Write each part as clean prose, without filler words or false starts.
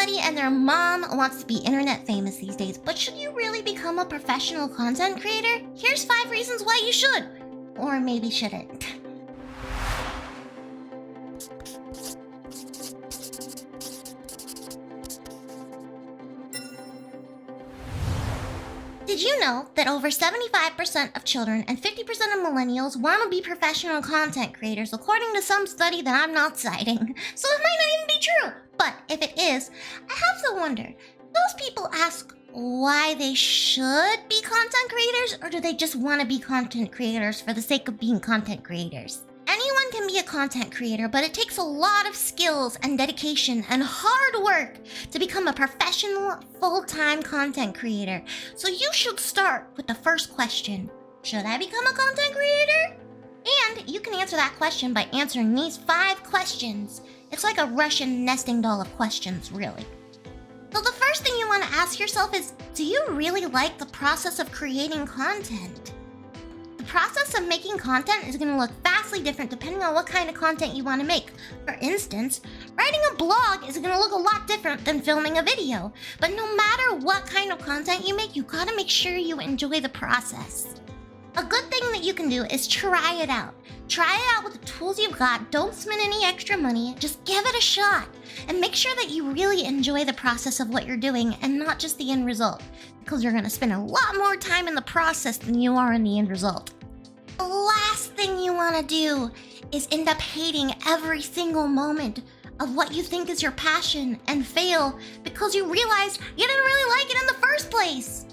Everybody and their mom wants to be internet famous these days, but should you really become a professional content creator? Here's 5 reasons why you should. Or maybe shouldn't. Did you know that over 75% of children and 50% of millennials want to be professional content creators, according to some study that I'm not citing? So it might not even be true. But if it is, I have to wonder, those people ask why they should be content creators, or do they just want to be content creators for the sake of being content creators? Anyone can be a content creator, but it takes a lot of skills and dedication and hard work to become a professional, full-time content creator. So you should start with the first question. Should I become a content creator? And you can answer that question by answering these 5 questions. It's like a Russian nesting doll of questions, really. So the first thing you want to ask yourself is, do you really like the process of creating content? The process of making content is going to look vastly different depending on what kind of content you want to make. For instance, writing a blog is going to look a lot different than filming a video. But no matter what kind of content you make, you gotta make sure you enjoy the process. A good thing that you can do is try it out. Try it out with the tools you've got. Don't spend any extra money. Just give it a shot. And make sure that you really enjoy the process of what you're doing and not just the end result. Because you're going to spend a lot more time in the process than you are in the end result. The last thing you want to do is end up hating every single moment of what you think is your passion and fail because you realize you didn't really like it in the first place.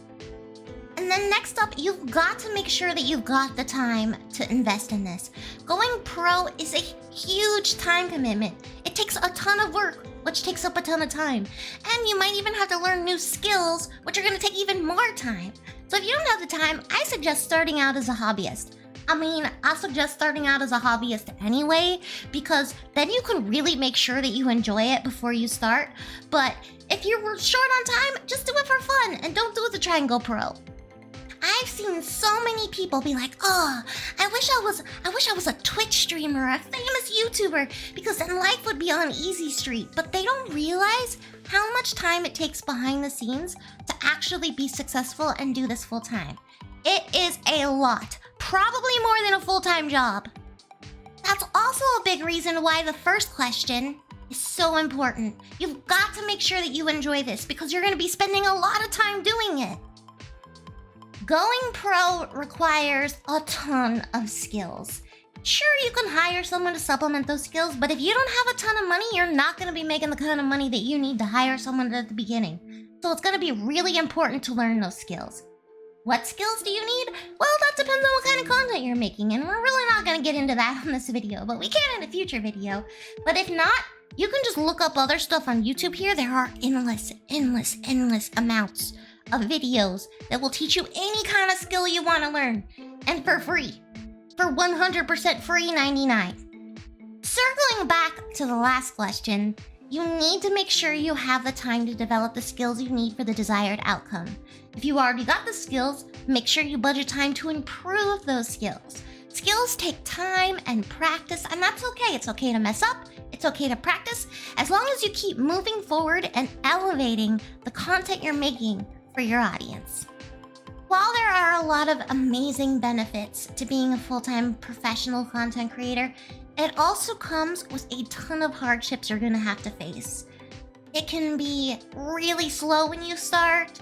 And then next up, you've got to make sure that you've got the time to invest in this. Going pro is a huge time commitment. It takes a ton of work, which takes up a ton of time. And you might even have to learn new skills, which are going to take even more time. So if you don't have the time, I suggest starting out as a hobbyist. I suggest starting out as a hobbyist anyway, because then you can really make sure that you enjoy it before you start. But if you're short on time, just do it for fun and don't do it to try and go pro. I've seen so many people be like, oh, I wish I was a Twitch streamer or a famous YouTuber, because then life would be on easy street. But they don't realize how much time it takes behind the scenes to actually be successful and do this full time. It is a lot, probably more than a full-time job. That's also a big reason why the first question is so important. You've got to make sure that you enjoy this because you're going to be spending a lot of time doing it. Going pro requires a ton of skills. Sure, you can hire someone to supplement those skills, but if you don't have a ton of money, you're not going to be making the kind of money that you need to hire someone at the beginning. So it's going to be really important to learn those skills. What skills do you need? Well, that depends on what kind of content you're making, and we're really not going to get into that in this video, but we can in a future video. But if not, you can just look up other stuff on YouTube here. There are endless amounts of videos that will teach you any kind of skill you want to learn, and for free. For 100% free 99. Circling back to the last question, you need to make sure you have the time to develop the skills you need for the desired outcome. If you already got the skills, make sure you budget time to improve those skills. Skills take time and practice, and that's okay. It's okay to mess up. It's okay to practice, as long as you keep moving forward and elevating the content you're making for your audience. While there are a lot of amazing benefits to being a full-time professional content creator, it also comes with a ton of hardships you're gonna have to face. It can be really slow when you start.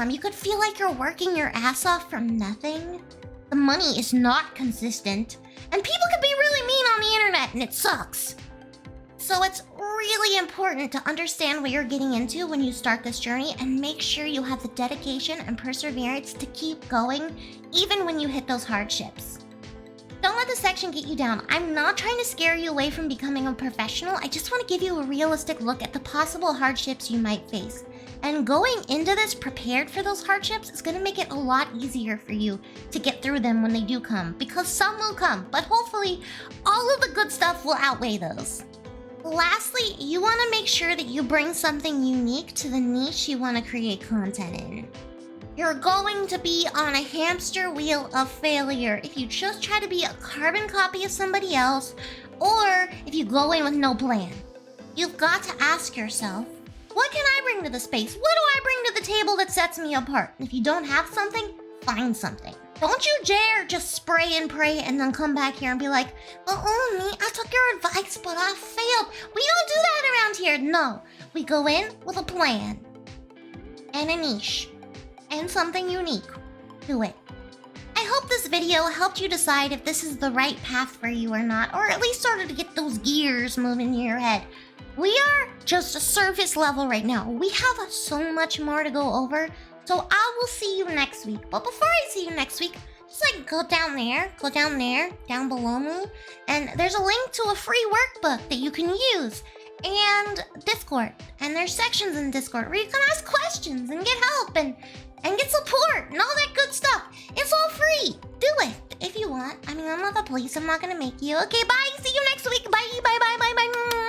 You could feel like you're working your ass off for nothing. The money is not consistent, and people can be really mean on the internet, and it sucks. So it's really important to understand what you're getting into when you start this journey and make sure you have the dedication and perseverance to keep going even when you hit those hardships. Don't let this section get you down. I'm not trying to scare you away from becoming a professional. I just want to give you a realistic look at the possible hardships you might face. And going into this prepared for those hardships is going to make it a lot easier for you to get through them when they do come, because some will come, but hopefully all of the good stuff will outweigh those. Lastly, you want to make sure that you bring something unique to the niche you want to create content in. You're going to be on a hamster wheel of failure if you just try to be a carbon copy of somebody else, or if you go in with no plan. You've got to ask yourself, What can I bring to the space? What do I bring to the table that sets me apart? If you don't have something, find something. Don't you dare just spray and pray and then come back here and be like, oh, me, I took your advice, but I failed. We don't do that around here. No, we go in with a plan and a niche and something unique to it. I hope this video helped you decide if this is the right path for you or not, or at least started to get those gears moving in your head. We are just a surface level right now. We have so much more to go over. So I will see you next week. But before I see you next week, just like go down there, down below me. And there's a link to a free workbook that you can use. And Discord. And there's sections in Discord where you can ask questions and get help and get support and all that good stuff. It's all free. Do it if you want. I mean, I'm not the police. I'm not gonna make you. Okay, bye. See you next week. Bye, bye, bye, bye, bye.